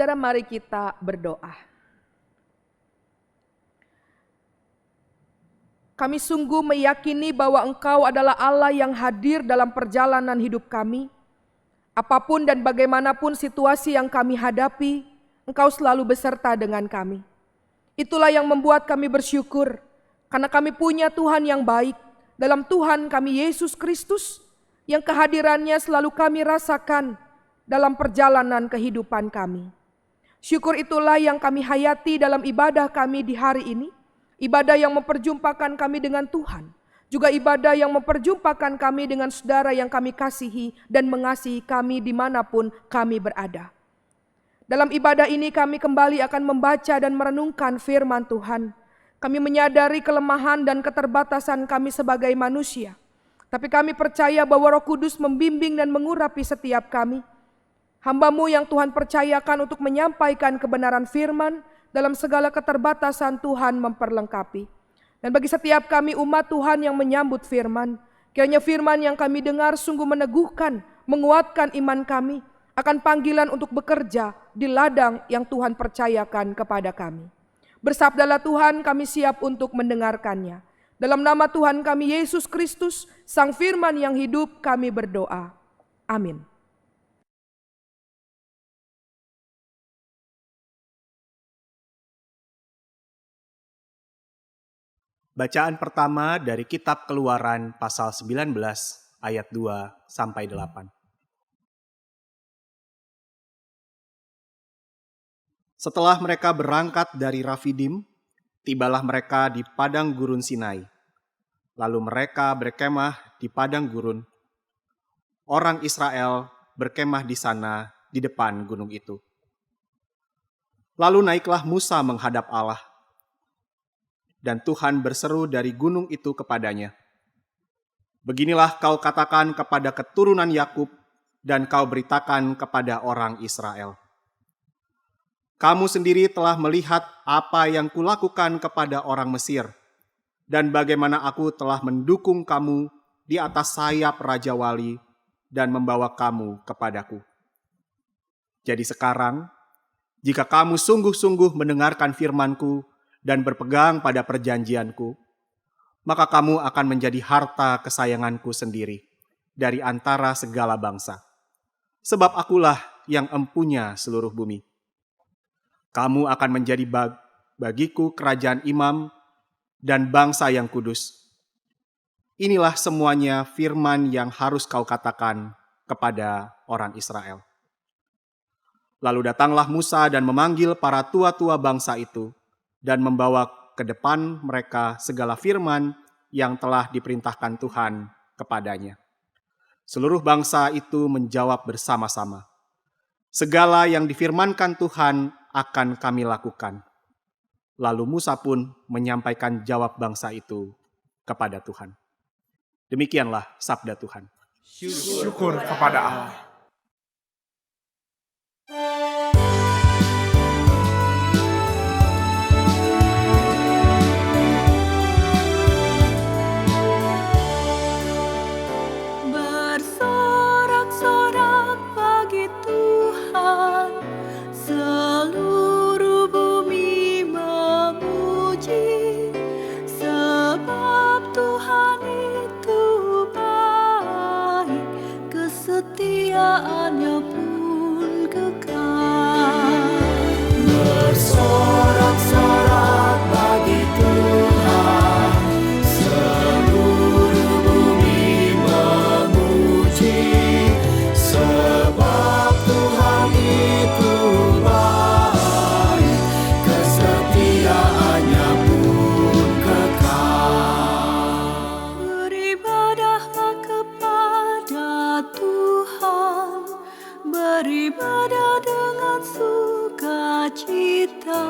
Saudara, mari kita berdoa. Kami sungguh meyakini bahwa Engkau adalah Allah yang hadir dalam perjalanan hidup kami. Apapun dan bagaimanapun situasi yang kami hadapi, Engkau selalu beserta dengan kami. Itulah yang membuat kami bersyukur, karena kami punya Tuhan yang baik, dalam Tuhan kami Yesus Kristus, yang kehadirannya selalu kami rasakan dalam perjalanan kehidupan kami. Syukur itulah yang kami hayati dalam ibadah kami di hari ini, ibadah yang memperjumpakan kami dengan Tuhan, juga ibadah yang memperjumpakan kami dengan saudara yang kami kasihi dan mengasihi kami dimanapun kami berada. Dalam ibadah ini kami kembali akan membaca dan merenungkan firman Tuhan. Kami menyadari kelemahan dan keterbatasan kami sebagai manusia, tapi kami percaya bahwa Roh Kudus membimbing dan mengurapi setiap kami. Hamba-Mu yang Tuhan percayakan untuk menyampaikan kebenaran firman, dalam segala keterbatasan Tuhan memperlengkapi. Dan bagi setiap kami umat Tuhan yang menyambut firman, kiranya firman yang kami dengar sungguh meneguhkan, menguatkan iman kami akan panggilan untuk bekerja di ladang yang Tuhan percayakan kepada kami. Bersabdalah Tuhan, kami siap untuk mendengarkannya. Dalam nama Tuhan kami Yesus Kristus, Sang Firman yang hidup, kami berdoa. Amin. Bacaan pertama dari kitab Keluaran pasal 19 ayat 2 sampai 8. Setelah mereka berangkat dari Rafidim, tibalah mereka di padang gurun Sinai. Lalu mereka berkemah di padang gurun. Orang Israel berkemah di sana di depan gunung itu. Lalu naiklah Musa menghadap Allah. Dan Tuhan berseru dari gunung itu kepadanya, "Beginilah kau katakan kepada keturunan Yakub dan kau beritakan kepada orang Israel. Kamu sendiri telah melihat apa yang kulakukan kepada orang Mesir, dan bagaimana aku telah mendukung kamu di atas sayap Raja Wali dan membawa kamu kepadaku. Jadi sekarang, jika kamu sungguh-sungguh mendengarkan firman-Ku dan berpegang pada perjanjianku, maka kamu akan menjadi harta kesayanganku sendiri dari antara segala bangsa. Sebab akulah yang empunya seluruh bumi. Kamu akan menjadi bagiku kerajaan imam dan bangsa yang kudus. Inilah semuanya firman yang harus kau katakan kepada orang Israel." Lalu datanglah Musa dan memanggil para tua-tua bangsa itu, dan membawa ke depan mereka segala firman yang telah diperintahkan Tuhan kepadanya. Seluruh bangsa itu menjawab bersama-sama, "Segala yang difirmankan Tuhan akan kami lakukan." Lalu Musa pun menyampaikan jawab bangsa itu kepada Tuhan. Demikianlah sabda Tuhan. Syukur kepada Allah. Kesetiaannya pun kekal. Bersorak-sorak bagi Tuhan, seluruh bumi memuji, sebab Tuhan itu baik, kesetiaannya pun kekal. Beribadahlah kepada Tuhan, beribadah dengan sukacita.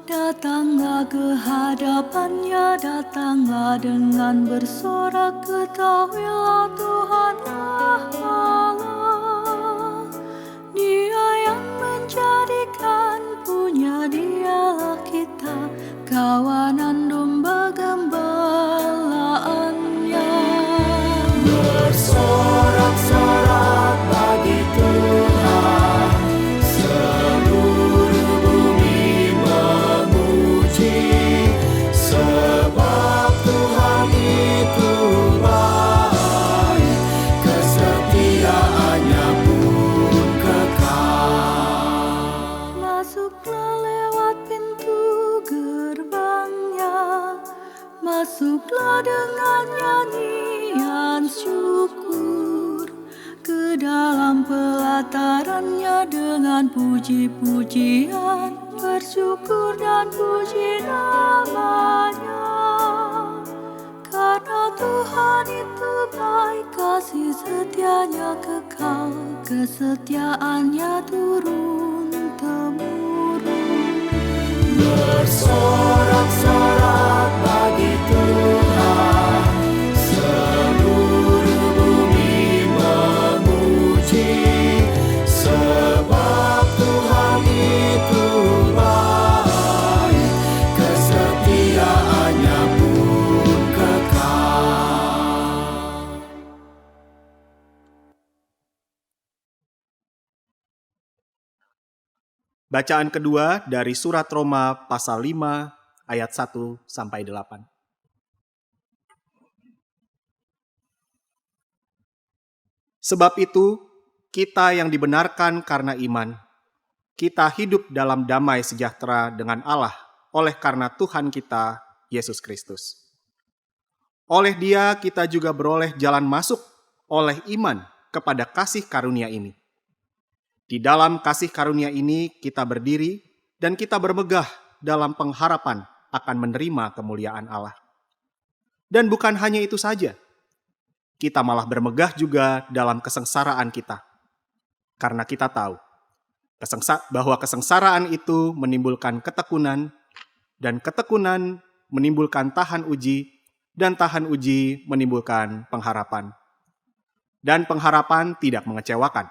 Datanglah ke hadapannya, datanglah dengan bersorak, ketahuilah Tuhan Allah. Dia yang menjadikan punya, Dialah kita, kawanan domba gembalaannya. Bersorak-sorak bagi Tuhan, dan puji-pujian, bersyukur dan puji nama-Nya. Karena Tuhan itu baik, kasih setianya kekal, kesetiaannya turun-temurun. Bersorak-sorak bagi Tuhan, seluruh bumi memuji, sebab Tuhan itu baik, kesetiaannya pun kekal. Bacaan kedua dari surat Roma pasal 5 ayat 1 sampai 8. Sebab itu, kita yang dibenarkan karena iman, kita hidup dalam damai sejahtera dengan Allah oleh karena Tuhan kita, Yesus Kristus. Oleh Dia kita juga beroleh jalan masuk oleh iman kepada kasih karunia ini. Di dalam kasih karunia ini kita berdiri dan kita bermegah dalam pengharapan akan menerima kemuliaan Allah. Dan bukan hanya itu saja, kita malah bermegah juga dalam kesengsaraan kita. Karena kita tahu bahwa kesengsaraan itu menimbulkan ketekunan, dan ketekunan menimbulkan tahan uji, dan tahan uji menimbulkan pengharapan. Dan pengharapan tidak mengecewakan,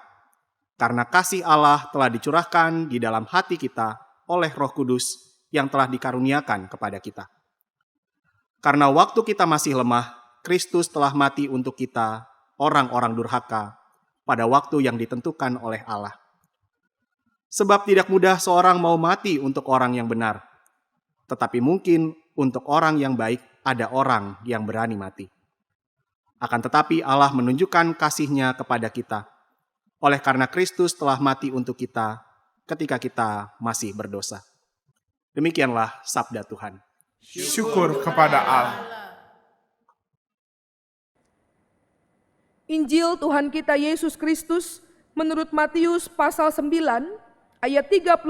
karena kasih Allah telah dicurahkan di dalam hati kita oleh Roh Kudus yang telah dikaruniakan kepada kita. Karena waktu kita masih lemah, Kristus telah mati untuk kita, orang-orang durhaka, pada waktu yang ditentukan oleh Allah. Sebab tidak mudah seorang mau mati untuk orang yang benar, tetapi mungkin untuk orang yang baik ada orang yang berani mati. Akan tetapi Allah menunjukkan kasih-Nya kepada kita, oleh karena Kristus telah mati untuk kita ketika kita masih berdosa. Demikianlah sabda Tuhan. Syukur kepada Allah. Injil Tuhan kita Yesus Kristus menurut Matius pasal 9 ayat 35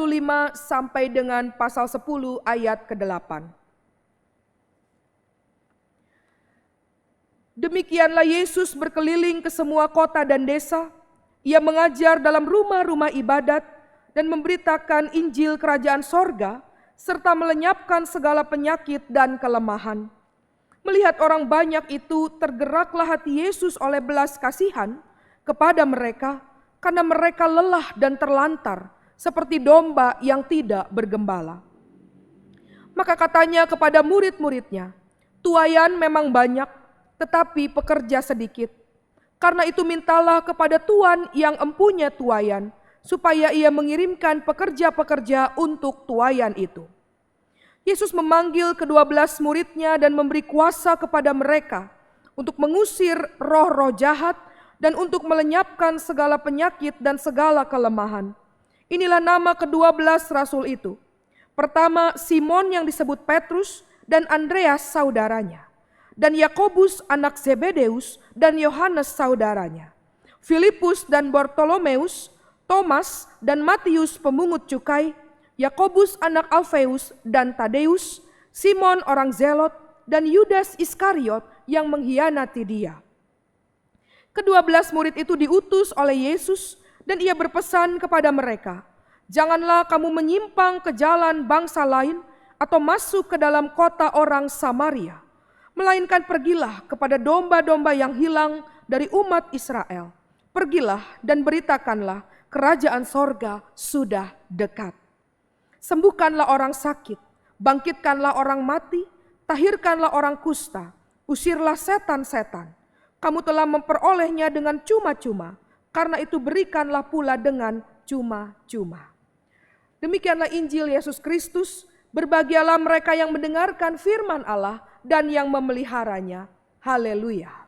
sampai dengan pasal 10 ayat ke-8. Demikianlah Yesus berkeliling ke semua kota dan desa. Ia mengajar dalam rumah-rumah ibadat dan memberitakan Injil Kerajaan Sorga, serta melenyapkan segala penyakit dan kelemahan. Melihat orang banyak itu, tergeraklah hati Yesus oleh belas kasihan kepada mereka, karena mereka lelah dan terlantar, seperti domba yang tidak bergembala. Maka katanya kepada murid-muridnya, "Tuaian memang banyak, tetapi pekerja sedikit. Karena itu mintalah kepada Tuan yang empunya tuaian, supaya ia mengirimkan pekerja-pekerja untuk tuaian itu." Yesus memanggil ke-12 muridnya dan memberi kuasa kepada mereka untuk mengusir roh-roh jahat dan untuk melenyapkan segala penyakit dan segala kelemahan. Inilah nama ke-12 rasul itu. Pertama, Simon yang disebut Petrus dan Andreas saudaranya, dan Yakobus anak Zebedeus dan Yohanes saudaranya, Filipus dan Bartolomeus, Thomas dan Matius pemungut cukai, Yakobus anak Alfeus dan Tadeus, Simon orang Zelot, dan Yudas Iskariot yang mengkhianati Dia. Ke-12 murid itu diutus oleh Yesus dan Ia berpesan kepada mereka, "Janganlah kamu menyimpang ke jalan bangsa lain atau masuk ke dalam kota orang Samaria, melainkan pergilah kepada domba-domba yang hilang dari umat Israel. Pergilah dan beritakanlah kerajaan sorga sudah dekat. Sembuhkanlah orang sakit, bangkitkanlah orang mati, tahirkanlah orang kusta, usirlah setan-setan. Kamu telah memperolehnya dengan cuma-cuma, karena itu berikanlah pula dengan cuma-cuma." Demikianlah Injil Yesus Kristus. Berbahagialah mereka yang mendengarkan firman Allah dan yang memeliharanya. Haleluya. Haleluya,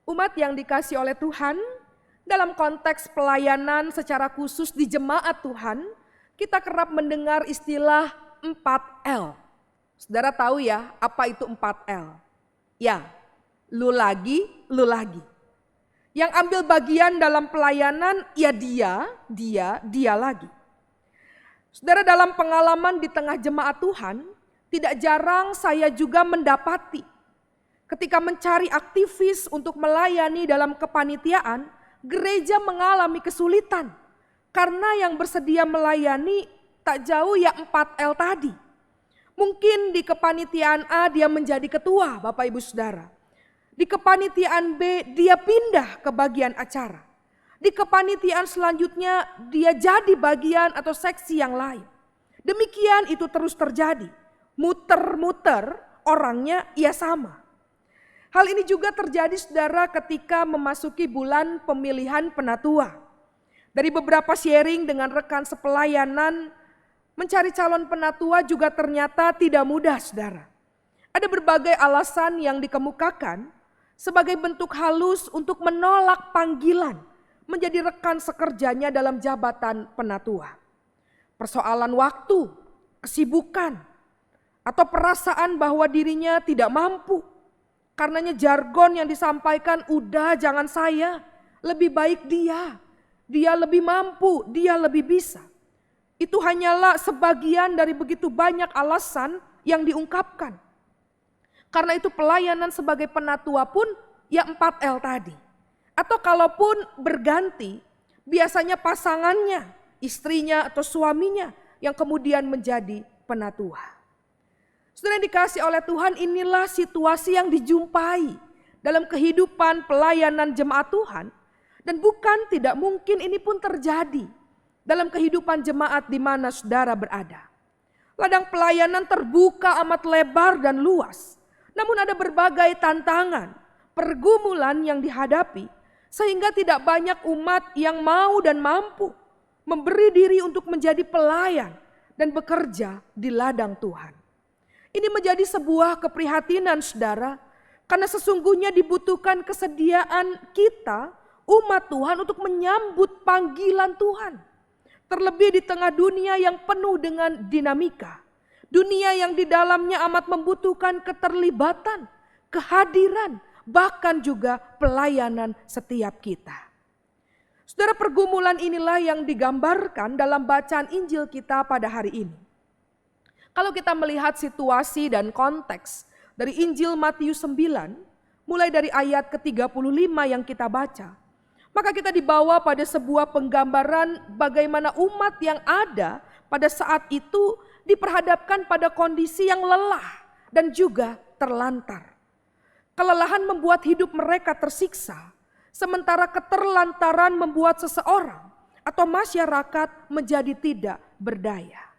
Umat yang dikasih oleh Tuhan, dalam konteks pelayanan secara khusus di jemaat Tuhan, kita kerap mendengar istilah 4L. Saudara tahu ya apa itu 4L? Ya, lu lagi, lu lagi. Yang ambil bagian dalam pelayanan, ya dia lagi. Saudara, dalam pengalaman di tengah jemaat Tuhan, tidak jarang saya juga mendapati ketika mencari aktivis untuk melayani dalam kepanitiaan, gereja mengalami kesulitan karena yang bersedia melayani tak jauh ya 4L tadi. Mungkin di kepanitiaan A dia menjadi ketua, Bapak Ibu Saudara. Di kepanitiaan B dia pindah ke bagian acara. Di kepanitiaan selanjutnya dia jadi bagian atau seksi yang lain. Demikian itu terus terjadi. Muter-muter orangnya ia sama. Hal ini juga terjadi saudara ketika memasuki bulan pemilihan penatua. Dari beberapa sharing dengan rekan sepelayanan, mencari calon penatua juga ternyata tidak mudah saudara. Ada berbagai alasan yang dikemukakan sebagai bentuk halus untuk menolak panggilan menjadi rekan sekerjanya dalam jabatan penatua. Persoalan waktu, kesibukan, atau perasaan bahwa dirinya tidak mampu. Karenanya jargon yang disampaikan, udah jangan saya, lebih baik dia. Dia lebih mampu, dia lebih bisa. Itu hanyalah sebagian dari begitu banyak alasan yang diungkapkan. Karena itu pelayanan sebagai penatua pun ya 4L tadi. Atau kalaupun berganti, biasanya pasangannya, istrinya atau suaminya yang kemudian menjadi penatua. Saudara yang dikasih oleh Tuhan, inilah situasi yang dijumpai dalam kehidupan pelayanan jemaat Tuhan. Dan bukan tidak mungkin ini pun terjadi dalam kehidupan jemaat di mana saudara berada. Ladang pelayanan terbuka amat lebar dan luas. Namun ada berbagai tantangan, pergumulan yang dihadapi. Sehingga tidak banyak umat yang mau dan mampu memberi diri untuk menjadi pelayan dan bekerja di ladang Tuhan. Ini menjadi sebuah keprihatinan saudara, karena sesungguhnya dibutuhkan kesediaan kita, umat Tuhan, untuk menyambut panggilan Tuhan. Terlebih di tengah dunia yang penuh dengan dinamika. Dunia yang di dalamnya amat membutuhkan keterlibatan, kehadiran, bahkan juga pelayanan setiap kita. Saudara, pergumulan inilah yang digambarkan dalam bacaan Injil kita pada hari ini. Kalau kita melihat situasi dan konteks dari Injil Matius 9, mulai dari ayat ke-35 yang kita baca, maka kita dibawa pada sebuah penggambaran bagaimana umat yang ada pada saat itu diperhadapkan pada kondisi yang lelah dan juga terlantar. Kelelahan membuat hidup mereka tersiksa, sementara keterlantaran membuat seseorang atau masyarakat menjadi tidak berdaya.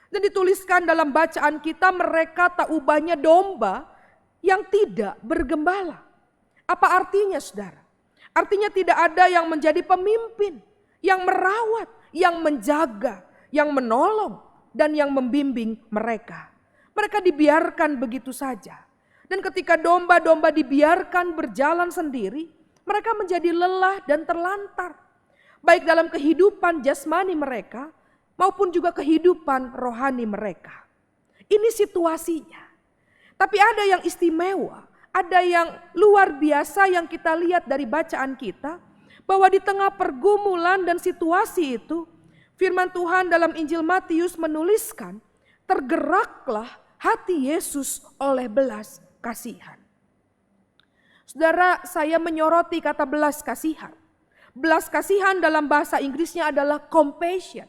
Dan dituliskan dalam bacaan kita, mereka tak ubahnya domba yang tidak bergembala. Apa artinya saudara? Artinya tidak ada yang menjadi pemimpin, yang merawat, yang menjaga, yang menolong, dan yang membimbing mereka. Mereka dibiarkan begitu saja. Dan ketika domba-domba dibiarkan berjalan sendiri, mereka menjadi lelah dan terlantar. Baik dalam kehidupan jasmani mereka, maupun juga kehidupan rohani mereka. Ini situasinya. Tapi ada yang istimewa, ada yang luar biasa yang kita lihat dari bacaan kita, bahwa di tengah pergumulan dan situasi itu, firman Tuhan dalam Injil Matius menuliskan, tergeraklah hati Yesus oleh belas kasihan. Saudara, saya menyoroti kata belas kasihan. Belas kasihan dalam bahasa Inggrisnya adalah compassion.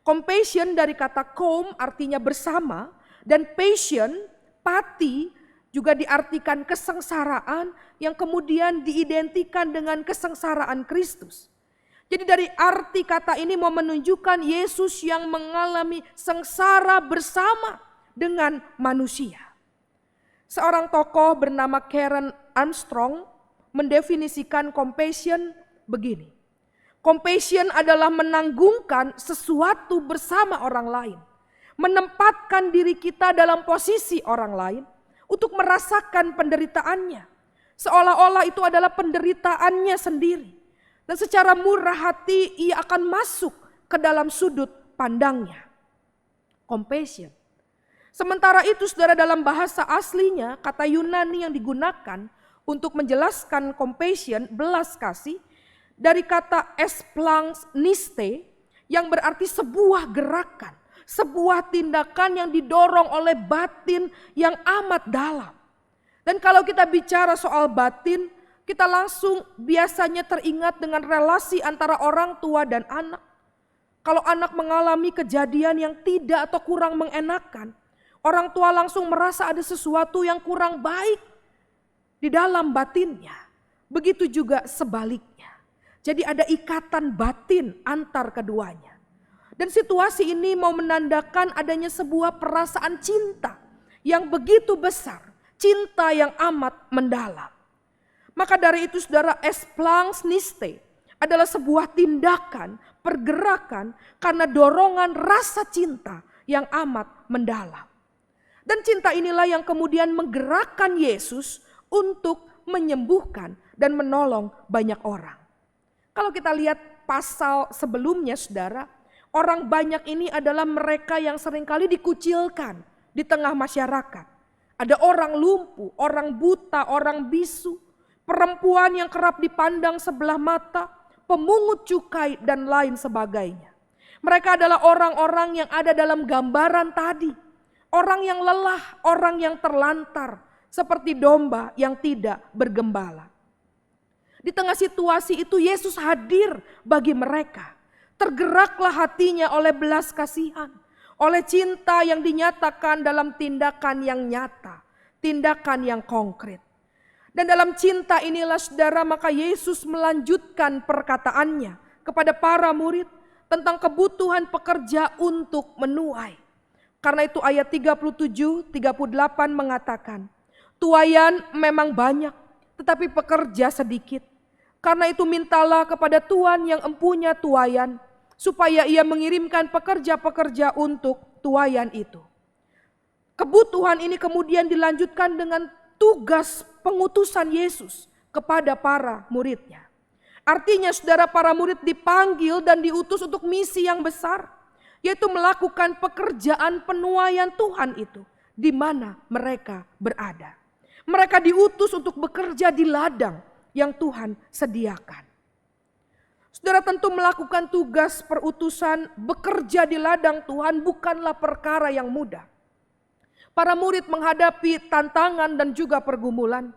Compassion dari kata com artinya bersama, dan passion, pati, juga diartikan kesengsaraan yang kemudian diidentikan dengan kesengsaraan Kristus. Jadi dari arti kata ini mau menunjukkan Yesus yang mengalami sengsara bersama dengan manusia. Seorang tokoh bernama Karen Armstrong mendefinisikan compassion begini. Compassion adalah menanggungkan sesuatu bersama orang lain. Menempatkan diri kita dalam posisi orang lain untuk merasakan penderitaannya. Seolah-olah itu adalah penderitaannya sendiri. Dan secara murah hati ia akan masuk ke dalam sudut pandangnya. Compassion. Sementara itu saudara, dalam bahasa aslinya kata Yunani yang digunakan untuk menjelaskan compassion, belas kasih, dari kata esplangniste yang berarti sebuah gerakan, sebuah tindakan yang didorong oleh batin yang amat dalam. Dan kalau kita bicara soal batin, kita langsung biasanya teringat dengan relasi antara orang tua dan anak. Kalau anak mengalami kejadian yang tidak atau kurang mengenakan, orang tua langsung merasa ada sesuatu yang kurang baik di dalam batinnya. Begitu juga sebaliknya. Jadi ada ikatan batin antar keduanya. Dan situasi ini mau menandakan adanya sebuah perasaan cinta yang begitu besar. Cinta yang amat mendalam. Maka dari itu saudara, esplangniste adalah sebuah tindakan, pergerakan karena dorongan rasa cinta yang amat mendalam. Dan cinta inilah yang kemudian menggerakkan Yesus untuk menyembuhkan dan menolong banyak orang. Kalau kita lihat pasal sebelumnya saudara, orang banyak ini adalah mereka yang seringkali dikucilkan di tengah masyarakat. Ada orang lumpuh, orang buta, orang bisu, perempuan yang kerap dipandang sebelah mata, pemungut cukai dan lain sebagainya. Mereka adalah orang-orang yang ada dalam gambaran tadi. Orang yang lelah, orang yang terlantar, seperti domba yang tidak bergembala. Di tengah situasi itu Yesus hadir bagi mereka. Tergeraklah hatinya oleh belas kasihan, oleh cinta yang dinyatakan dalam tindakan yang nyata, tindakan yang konkret. Dan dalam cinta inilah saudara, maka Yesus melanjutkan perkataannya kepada para murid tentang kebutuhan pekerja untuk menuai. Karena itu ayat 37-38 mengatakan, tuaian memang banyak, tetapi pekerja sedikit. Karena itu mintalah kepada Tuhan yang empunya tuaian, supaya ia mengirimkan pekerja-pekerja untuk tuaian itu. Kebutuhan ini kemudian dilanjutkan dengan tugas pengutusan Yesus kepada para muridnya. Artinya saudara, para murid dipanggil dan diutus untuk misi yang besar, yaitu melakukan pekerjaan penuaian Tuhan itu di mana mereka berada. Mereka diutus untuk bekerja di ladang yang Tuhan sediakan. Saudara, tentu melakukan tugas perutusan, bekerja di ladang Tuhan bukanlah perkara yang mudah. Para murid menghadapi tantangan dan juga pergumulan.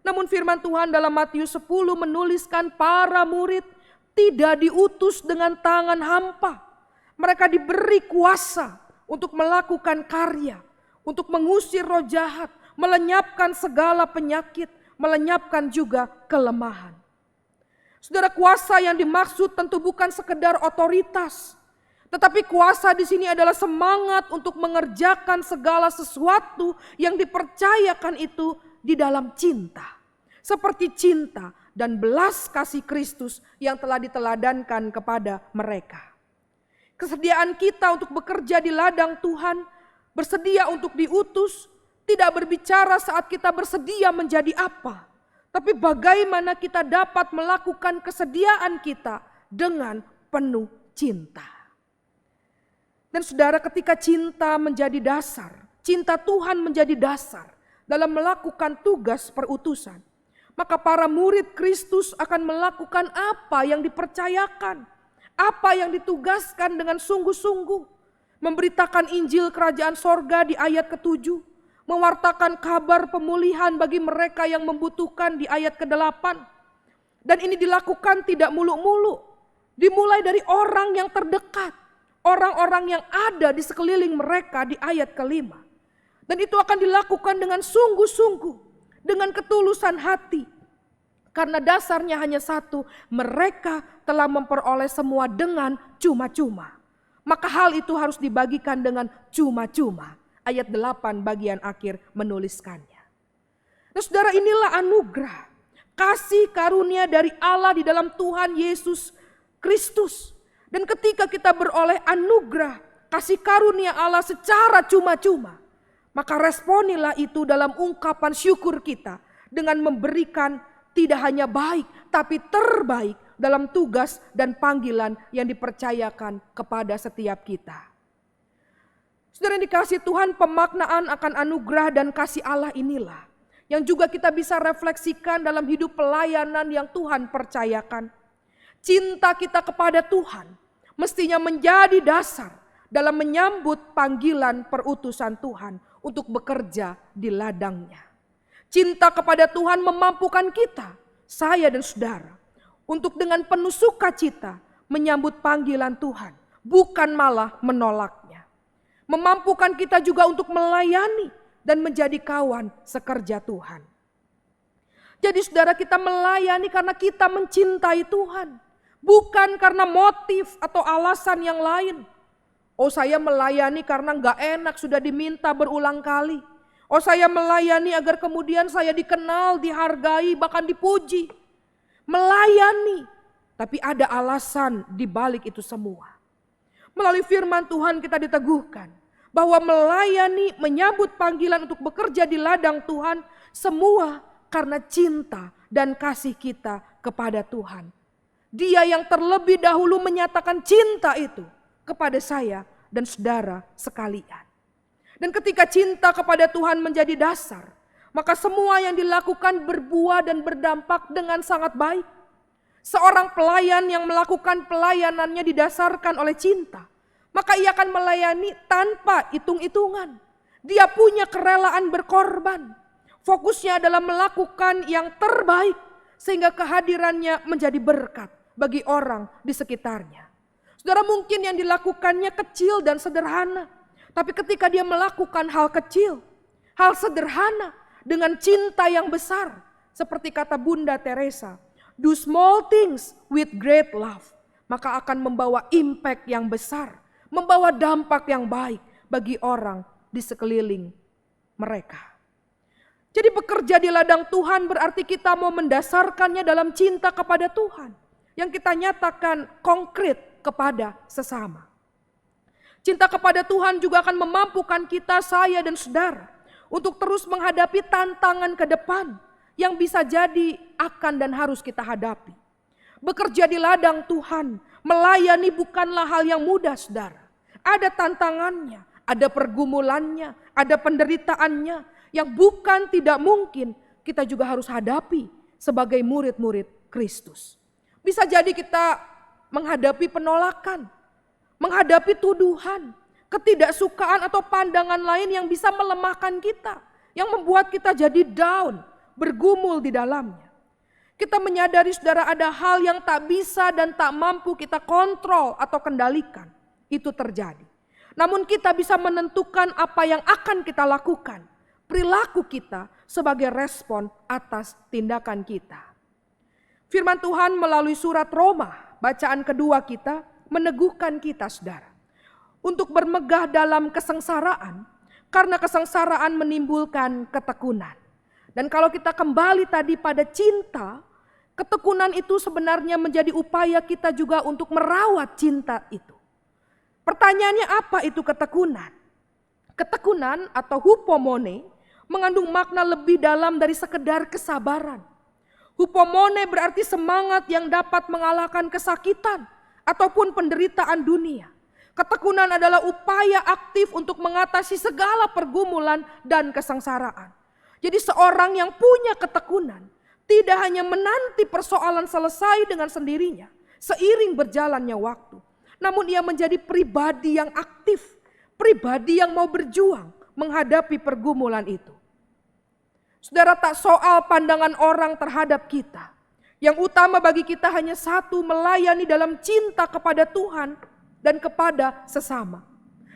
Namun firman Tuhan dalam Matius 10 menuliskan para murid tidak diutus dengan tangan hampa. Mereka diberi kuasa untuk melakukan karya, untuk mengusir roh jahat, melenyapkan segala penyakit, melenyapkan juga kelemahan. Saudara, kuasa yang dimaksud tentu bukan sekedar otoritas, tetapi kuasa di sini adalah semangat untuk mengerjakan segala sesuatu yang dipercayakan itu di dalam cinta. Seperti cinta dan belas kasih Kristus yang telah diteladankan kepada mereka. Kesediaan kita untuk bekerja di ladang Tuhan, bersedia untuk diutus, tidak berbicara saat kita bersedia menjadi apa, tapi bagaimana kita dapat melakukan kesediaan kita dengan penuh cinta. Dan saudara, ketika cinta menjadi dasar, cinta Tuhan menjadi dasar dalam melakukan tugas perutusan, maka para murid Kristus akan melakukan apa yang dipercayakan, apa yang ditugaskan dengan sungguh-sungguh. Memberitakan Injil Kerajaan Sorga di ayat ke-7, mewartakan kabar pemulihan bagi mereka yang membutuhkan di ayat ke-8. Dan ini dilakukan tidak muluk-muluk, dimulai dari orang yang terdekat, orang-orang yang ada di sekeliling mereka di ayat ke-5. Dan itu akan dilakukan dengan sungguh-sungguh, dengan ketulusan hati. Karena dasarnya hanya satu, mereka telah memperoleh semua dengan cuma-cuma. Maka hal itu harus dibagikan dengan cuma-cuma. Ayat 8 bagian akhir menuliskannya. Nah saudara, inilah anugerah, kasih karunia dari Allah di dalam Tuhan Yesus Kristus. Dan ketika kita beroleh anugerah, kasih karunia Allah secara cuma-cuma, maka responilah itu dalam ungkapan syukur kita dengan memberikan tidak hanya baik, tapi terbaik dalam tugas dan panggilan yang dipercayakan kepada setiap kita. Saudara yang dikasihi Tuhan, pemaknaan akan anugerah dan kasih Allah inilah yang juga kita bisa refleksikan dalam hidup pelayanan yang Tuhan percayakan. Cinta kita kepada Tuhan mestinya menjadi dasar dalam menyambut panggilan perutusan Tuhan untuk bekerja di ladangnya. Cinta kepada Tuhan memampukan kita, saya dan saudara, untuk dengan penuh sukacita menyambut panggilan Tuhan, bukan malah menolaknya. Memampukan kita juga untuk melayani dan menjadi kawan sekerja Tuhan. Jadi saudara, kita melayani karena kita mencintai Tuhan, bukan karena motif atau alasan yang lain. Oh, saya melayani karena gak enak, sudah diminta berulang kali. Oh, saya melayani agar kemudian saya dikenal, dihargai, bahkan dipuji. Melayani, tapi ada alasan di balik itu semua. Melalui firman Tuhan kita diteguhkan bahwa melayani, menyambut panggilan untuk bekerja di ladang Tuhan, semua karena cinta dan kasih kita kepada Tuhan. Dia yang terlebih dahulu menyatakan cinta itu kepada saya dan saudara sekalian. Dan ketika cinta kepada Tuhan menjadi dasar, maka semua yang dilakukan berbuah dan berdampak dengan sangat baik. Seorang pelayan yang melakukan pelayanannya didasarkan oleh cinta, maka ia akan melayani tanpa hitung-hitungan. Dia punya kerelaan berkorban. Fokusnya adalah melakukan yang terbaik sehingga kehadirannya menjadi berkat bagi orang di sekitarnya. Saudara, mungkin yang dilakukannya kecil dan sederhana, tapi ketika dia melakukan hal kecil, hal sederhana dengan cinta yang besar, seperti kata Bunda Teresa, do small things with great love, maka akan membawa impact yang besar, membawa dampak yang baik bagi orang di sekeliling mereka. Jadi bekerja di ladang Tuhan berarti kita mau mendasarkannya dalam cinta kepada Tuhan, yang kita nyatakan konkret kepada sesama. Cinta kepada Tuhan juga akan memampukan kita, saya dan saudara, untuk terus menghadapi tantangan ke depan yang bisa jadi akan dan harus kita hadapi. Bekerja di ladang Tuhan, melayani bukanlah hal yang mudah, saudara. Ada tantangannya, ada pergumulannya, ada penderitaannya yang bukan tidak mungkin kita juga harus hadapi sebagai murid-murid Kristus. Bisa jadi kita menghadapi penolakan, menghadapi tuduhan, ketidaksukaan atau pandangan lain yang bisa melemahkan kita, yang membuat kita jadi down, bergumul di dalamnya. Kita menyadari, saudara, ada hal yang tak bisa dan tak mampu kita kontrol atau kendalikan. Itu terjadi. Namun kita bisa menentukan apa yang akan kita lakukan. Perilaku kita sebagai respon atas tindakan kita. Firman Tuhan melalui surat Roma, bacaan kedua kita, meneguhkan kita, saudara, untuk bermegah dalam kesengsaraan, karena kesengsaraan menimbulkan ketekunan. Dan kalau kita kembali tadi pada cinta, ketekunan itu sebenarnya menjadi upaya kita juga untuk merawat cinta itu. Pertanyaannya, apa itu ketekunan? Ketekunan atau hupomone mengandung makna lebih dalam dari sekedar kesabaran. Hupomone berarti semangat yang dapat mengalahkan kesakitan ataupun penderitaan dunia. Ketekunan adalah upaya aktif untuk mengatasi segala pergumulan dan kesengsaraan. Jadi seorang yang punya ketekunan tidak hanya menanti persoalan selesai dengan sendirinya seiring berjalannya waktu. Namun ia menjadi pribadi yang aktif, pribadi yang mau berjuang menghadapi pergumulan itu. Saudara, tak soal pandangan orang terhadap kita. Yang utama bagi kita hanya satu, melayani dalam cinta kepada Tuhan dan kepada sesama.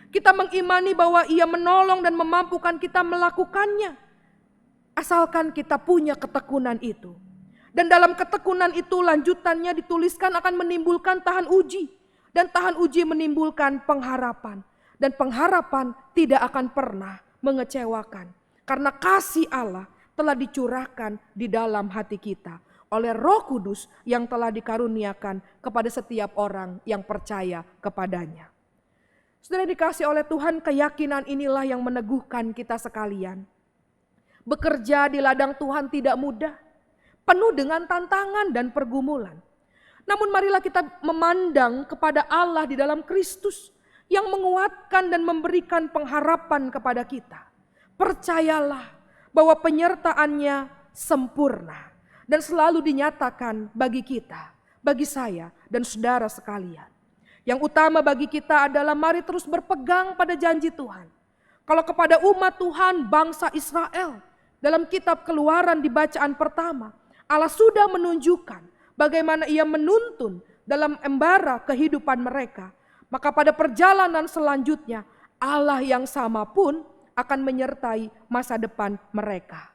Kita mengimani bahwa Ia menolong dan memampukan kita melakukannya. Asalkan kita punya ketekunan itu. Dan dalam ketekunan itu lanjutannya dituliskan akan menimbulkan tahan uji. Dan tahan uji menimbulkan pengharapan. Dan pengharapan tidak akan pernah mengecewakan. Karena kasih Allah telah dicurahkan di dalam hati kita oleh Roh Kudus yang telah dikaruniakan kepada setiap orang yang percaya kepadanya. Saudara dikasih oleh Tuhan, keyakinan inilah yang meneguhkan kita sekalian. Bekerja di ladang Tuhan tidak mudah, penuh dengan tantangan dan pergumulan. Namun marilah kita memandang kepada Allah di dalam Kristus yang menguatkan dan memberikan pengharapan kepada kita. Percayalah bahwa penyertaannya sempurna dan selalu dinyatakan bagi kita, bagi saya dan saudara sekalian. Yang utama bagi kita adalah mari terus berpegang pada janji Tuhan. Kalau kepada umat Tuhan bangsa Israel, dalam kitab Keluaran di bacaan pertama, Allah sudah menunjukkan bagaimana Ia menuntun dalam embara kehidupan mereka. Maka pada perjalanan selanjutnya Allah yang sama pun akan menyertai masa depan mereka.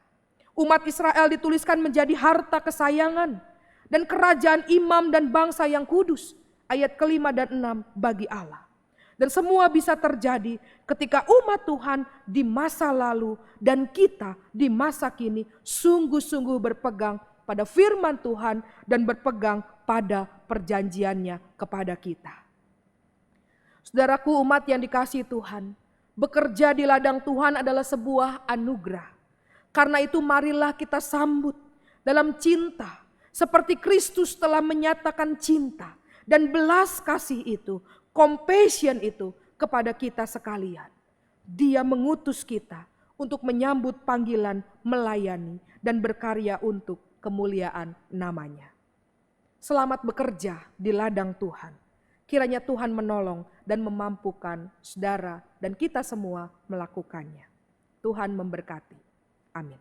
Umat Israel dituliskan menjadi harta kesayangan dan kerajaan imam dan bangsa yang kudus. Ayat ke-5 dan 6 bagi Allah. Dan semua bisa terjadi ketika umat Tuhan di masa lalu dan kita di masa kini sungguh-sungguh berpegang pada firman Tuhan dan berpegang pada perjanjiannya kepada kita. Saudaraku, umat yang dikasihi Tuhan, bekerja di ladang Tuhan adalah sebuah anugerah. Karena itu marilah kita sambut dalam cinta seperti Kristus telah menyatakan cinta dan belas kasih itu, compassion itu kepada kita sekalian. Dia mengutus kita untuk menyambut panggilan melayani dan berkarya untuk kemuliaan namanya. Selamat bekerja di ladang Tuhan. Kiranya Tuhan menolong dan memampukan saudara dan kita semua melakukannya. Tuhan memberkati. Amin.